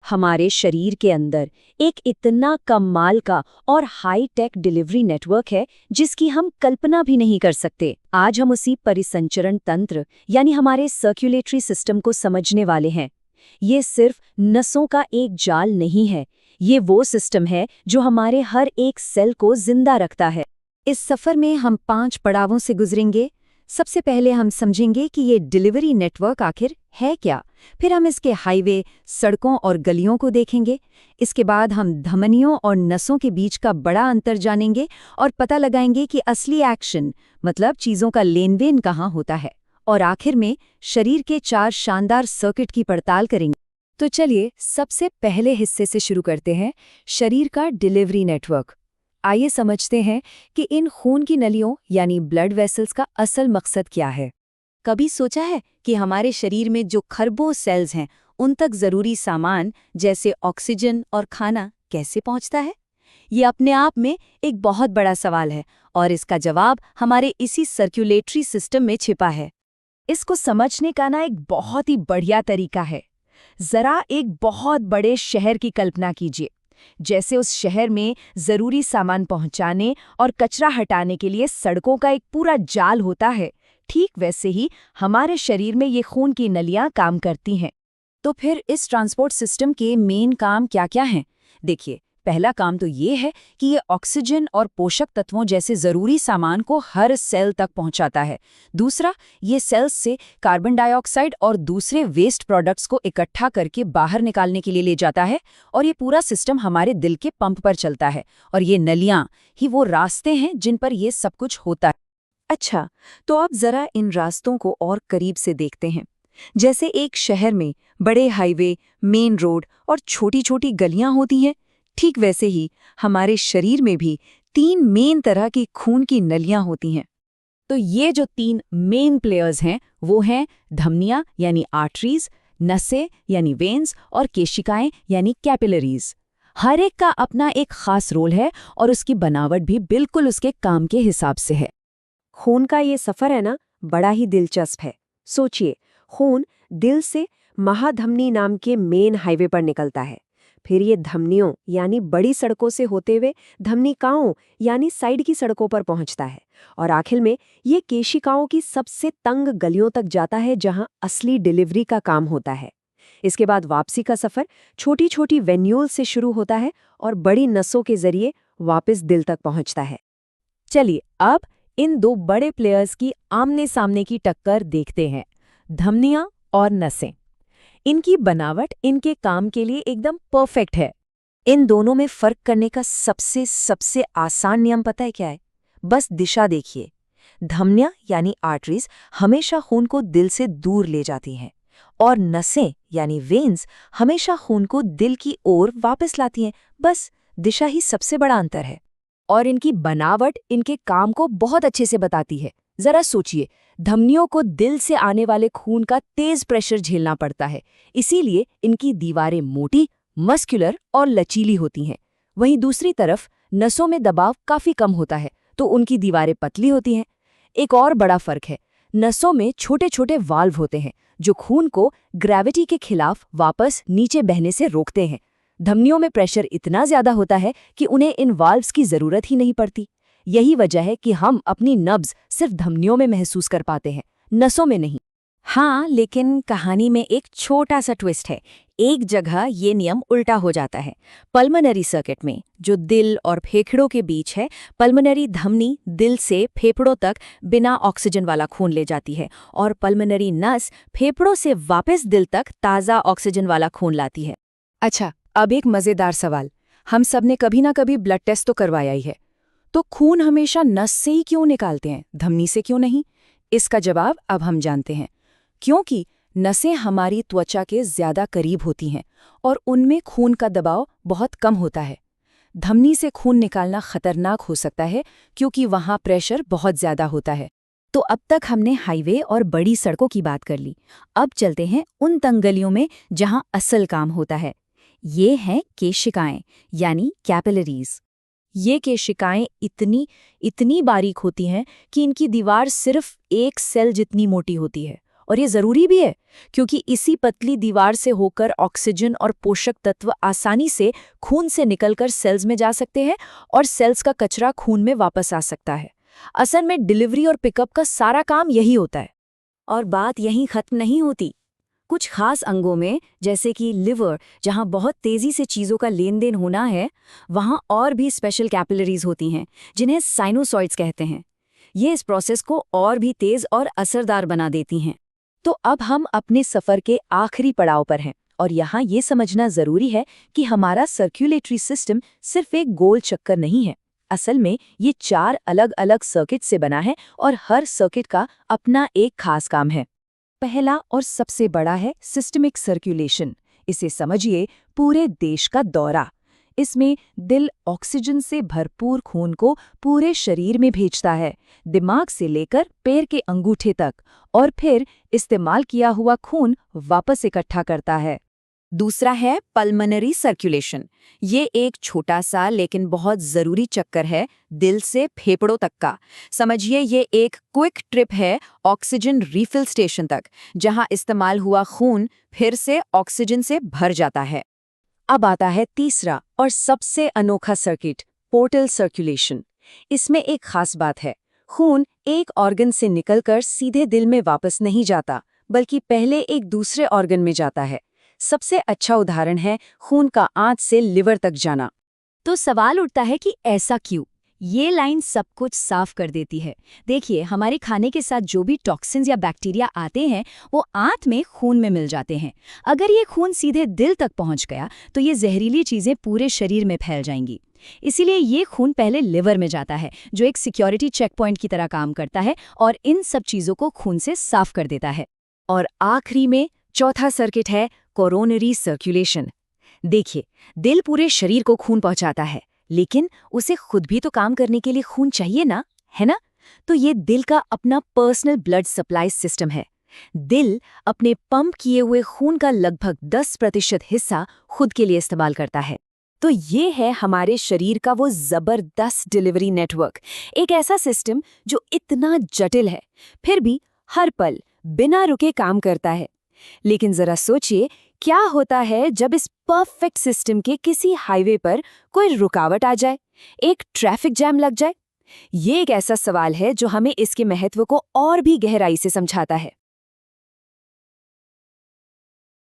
हमारे शरीर के अंदर एक इतना कमाल का और हाई टेक डिलीवरी नेटवर्क है जिसकी हम कल्पना भी नहीं कर सकते। आज हम उसी परिसंचरण तंत्र यानी हमारे सर्कुलेटरी सिस्टम को समझने वाले हैं। ये सिर्फ नसों का एक जाल नहीं है, ये वो सिस्टम है जो हमारे हर एक सेल को जिंदा रखता है। इस सफर में हम 5 पड़ावों से गुजरेंगे। सबसे पहले हम समझेंगे कि ये डिलीवरी नेटवर्क आखिर है क्या। फिर हम इसके हाईवे, सड़कों और गलियों को देखेंगे। इसके बाद हम धमनियों और नसों के बीच का बड़ा अंतर जानेंगे और पता लगाएंगे कि असली एक्शन मतलब चीज़ों का लेन-देन कहाँ होता है। और आखिर में शरीर के 4 शानदार सर्किट की पड़ताल करेंगे। तो चलिए सबसे पहले हिस्से से शुरू करते हैं, शरीर का डिलीवरी नेटवर्क। आइए समझते हैं कि इन खून की नलियों यानी ब्लड वेसल्स का असल मकसद क्या है। कभी सोचा है कि हमारे शरीर में जो खरबों सेल्स हैं उन तक जरूरी सामान जैसे ऑक्सीजन और खाना कैसे पहुंचता है? ये अपने आप में एक बहुत बड़ा सवाल है और इसका जवाब हमारे इसी सर्कुलेटरी सिस्टम में छिपा है। इसको समझने का ना एक बहुत ही बढ़िया तरीका है। जरा एक बहुत बड़े शहर की कल्पना कीजिए। जैसे उस शहर में जरूरी सामान पहुंचाने और कचरा हटाने के लिए सड़कों का एक पूरा जाल होता है, ठीक वैसे ही हमारे शरीर में ये खून की नलियां काम करती हैं। तो फिर इस ट्रांसपोर्ट सिस्टम के मेन काम क्या-क्या हैं? देखिए, पहला काम तो ये है कि ये ऑक्सीजन और पोषक तत्वों जैसे जरूरी सामान को हर सेल तक पहुंचाता है। दूसरा, ये सेल्स से कार्बन डाइऑक्साइड और दूसरे वेस्ट प्रोडक्ट्स को इकट्ठा करके बाहर निकालने के लिए ले जाता है और ये पूरा सिस्टम हमारे दिल के पंप पर चलता है और ये नलियां ही वो रास्ते हैं जिन पर ये सब कुछ होता है। अच्छा, तो अब जरा इन रास्तों को और करीब से देखते हैं। जैसे एक शहर में बड़े हाईवे, मेन रोड और छोटी-छोटी गलियां होती हैं, ठीक वैसे ही हमारे शरीर में भी 3 मेन तरह की खून की नलियां होती हैं। तो ये जो 3 मेन प्लेयर्स हैं वो हैं धमनियां यानी आर्टरीज, नसें यानी वेन्स और केशिकाएं यानी कैपिलरीज। हर एक का अपना एक खास रोल है और उसकी बनावट भी बिल्कुल उसके काम के हिसाब से है। खून का ये सफर है ना, बड़ा ही दिलचस्प है। सोचिए, खून दिल से महाधमनी नाम के मेन हाईवे पर निकलता है। फिर ये धमनियों यानी बड़ी सड़कों से होते हुए धमनिकाओं यानी साइड की सड़कों पर पहुंचता है और आखिर में ये केशिकाओं की सबसे तंग गलियों तक जाता है जहां असली डिलीवरी का काम होता है। इसके बाद वापसी का सफर छोटी छोटी वेन्यूल से शुरू होता है और बड़ी नसों के जरिए वापस दिल तक पहुंचता है। चलिए अब इन 2 बड़े प्लेयर्स की आमने सामने की टक्कर देखते हैं, धमनियां और नसें। इनकी बनावट इनके काम के लिए एकदम परफेक्ट है। इन दोनों में फर्क करने का सबसे आसान नियम पता है क्या है? बस दिशा देखिए। धमनियां यानी आर्टरीज हमेशा खून को दिल से दूर ले जाती हैं और नसें यानी वेन्स हमेशा खून को दिल की ओर वापस लाती हैं। बस दिशा ही सबसे बड़ा अंतर है और इनकी बनावट इनके काम को बहुत अच्छे से बताती है। जरा सोचिए, धमनियों को दिल से आने वाले खून का तेज प्रेशर झेलना पड़ता है, इसीलिए इनकी दीवारें मोटी, मस्कुलर और लचीली होती हैं। वहीं दूसरी तरफ नसों में दबाव काफी कम होता है, तो उनकी दीवारें पतली होती हैं। एक और बड़ा फर्क है, नसों में छोटे-छोटे वाल्व होते हैं, जो खून को ग्रेविटी के खिलाफ वापस नीचे बहने से रोकते हैं। धमनियों में प्रेशर इतना ज्यादा होता है कि उन्हें इन वाल्व्स की जरूरत ही नहीं पड़ती। यही वजह है कि हम अपनी नब्ज सिर्फ धमनियों में महसूस कर पाते हैं, नसों में नहीं। हाँ, लेकिन कहानी में एक छोटा सा ट्विस्ट है। एक जगह ये नियम उल्टा हो जाता है। पल्मोनरी सर्किट में, जो दिल और फेफड़ों के बीच है, पल्मोनरी धमनी दिल से फेफड़ों तक बिना ऑक्सीजन वाला खून ले जाती है और पल्मोनरी नस फेफड़ों से वापस दिल तक ताज़ा ऑक्सीजन वाला खून लाती है। अच्छा, अब एक मज़ेदार सवाल। हम सब ने कभी ना कभी ब्लड टेस्ट तो करवाया ही है, तो खून हमेशा नस से ही क्यों निकालते हैं, धमनी से क्यों नहीं? इसका जवाब अब हम जानते हैं। क्योंकि नसें हमारी त्वचा के ज्यादा करीब होती हैं और उनमें खून का दबाव बहुत कम होता है। धमनी से खून निकालना खतरनाक हो सकता है क्योंकि वहां प्रेशर बहुत ज्यादा होता है। तो अब तक हमने हाईवे और बड़ी सड़कों की बात कर ली। अब चलते हैं उन तंग गलियों में जहां असल काम होता है। ये हैं केशिकाएं यानी कैपिलरीज। ये केशिकाएं इतनी बारीक होती हैं कि इनकी दीवार सिर्फ एक सेल जितनी मोटी होती है और ये जरूरी भी है, क्योंकि इसी पतली दीवार से होकर ऑक्सीजन और पोषक तत्व आसानी से खून से निकलकर सेल्स में जा सकते हैं और सेल्स का कचरा खून में वापस आ सकता है। असल में डिलीवरी और पिकअप का सारा काम यही होता है। और बात यहीं खत्म नहीं होती। कुछ खास अंगों में, जैसे कि लिवर, जहां बहुत तेजी से चीजों का लेन देन होना है, वहां और भी स्पेशल कैपिलरीज होती हैं, जिन्हें साइनोसॉइड्स कहते हैं। ये इस प्रोसेस को और भी तेज और असरदार बना देती हैं। तो अब हम अपने सफर के आखिरी पड़ाव पर हैं, और यहाँ ये समझना जरूरी है कि हमारा सर्कुलेटरी सिस्टम सिर्फ एक गोल चक्कर नहीं है। असल में ये 4 अलग अलग सर्किट से बना है और हर सर्किट का अपना एक खास काम है। पहला और सबसे बड़ा है सिस्टमिक सर्कुलेशन। इसे समझिए पूरे देश का दौरा। इसमें दिल ऑक्सीजन से भरपूर खून को पूरे शरीर में भेजता है, दिमाग से लेकर पैर के अंगूठे तक, और फिर इस्तेमाल किया हुआ खून वापस इकट्ठा करता है। दूसरा है पल्मोनरी सर्कुलेशन। ये एक छोटा सा लेकिन बहुत जरूरी चक्कर है दिल से फेफड़ों तक का। समझिए ये एक क्विक ट्रिप है ऑक्सीजन रिफिल स्टेशन तक, जहां इस्तेमाल हुआ खून फिर से ऑक्सीजन से भर जाता है। अब आता है तीसरा और सबसे अनोखा सर्किट, पोर्टल सर्कुलेशन। इसमें एक खास बात है, खून एक ऑर्गन से निकलकर सीधे दिल में वापस नहीं जाता, बल्कि पहले एक दूसरे ऑर्गन में जाता है। सबसे अच्छा उदाहरण है खून का आंत से लिवर तक जाना। तो सवाल उठता है कि ऐसा क्यों? ये लाइन सब कुछ साफ कर देती है। देखिए, हमारे खाने के साथ जो भी टॉक्सिन्स या बैक्टीरिया आते हैं, वो आंत में खून में मिल जाते हैं। अगर ये खून सीधे दिल तक पहुंच गया, तो ये जहरीली चीजें पूरे शरीर में फैल जाएंगी। इसीलिए ये खून पहले लिवर में जाता है, जो एक सिक्योरिटी चेक पॉइंट की तरह काम करता है और इन सब चीजों को खून से साफ कर देता है। और आखिरी में चौथा सर्किट है कोरोनरी सर्कुलेशन। देखिए, दिल पूरे शरीर को खून पहुंचाता है, लेकिन उसे खुद भी तो काम करने के लिए खून चाहिए ना, है ना? तो ये दिल का अपना पर्सनल ब्लड सप्लाई सिस्टम है। दिल अपने पंप किए हुए खून का लगभग 10% हिस्सा खुद के लिए इस्तेमाल करता है। तो ये है हमारे शरीर का वो जबरदस्त डिलीवरी नेटवर्क, एक ऐसा सिस्टम जो इतना जटिल है, फिर भी हर पल बिना रुके काम करता है। लेकिन जरा सोचिए, क्या होता है जब इस परफेक्ट सिस्टम के किसी हाईवे पर कोई रुकावट आ जाए, एक ट्रैफिक जैम लग जाए? ये एक ऐसा सवाल है जो हमें इसके महत्व को और भी गहराई से समझाता है।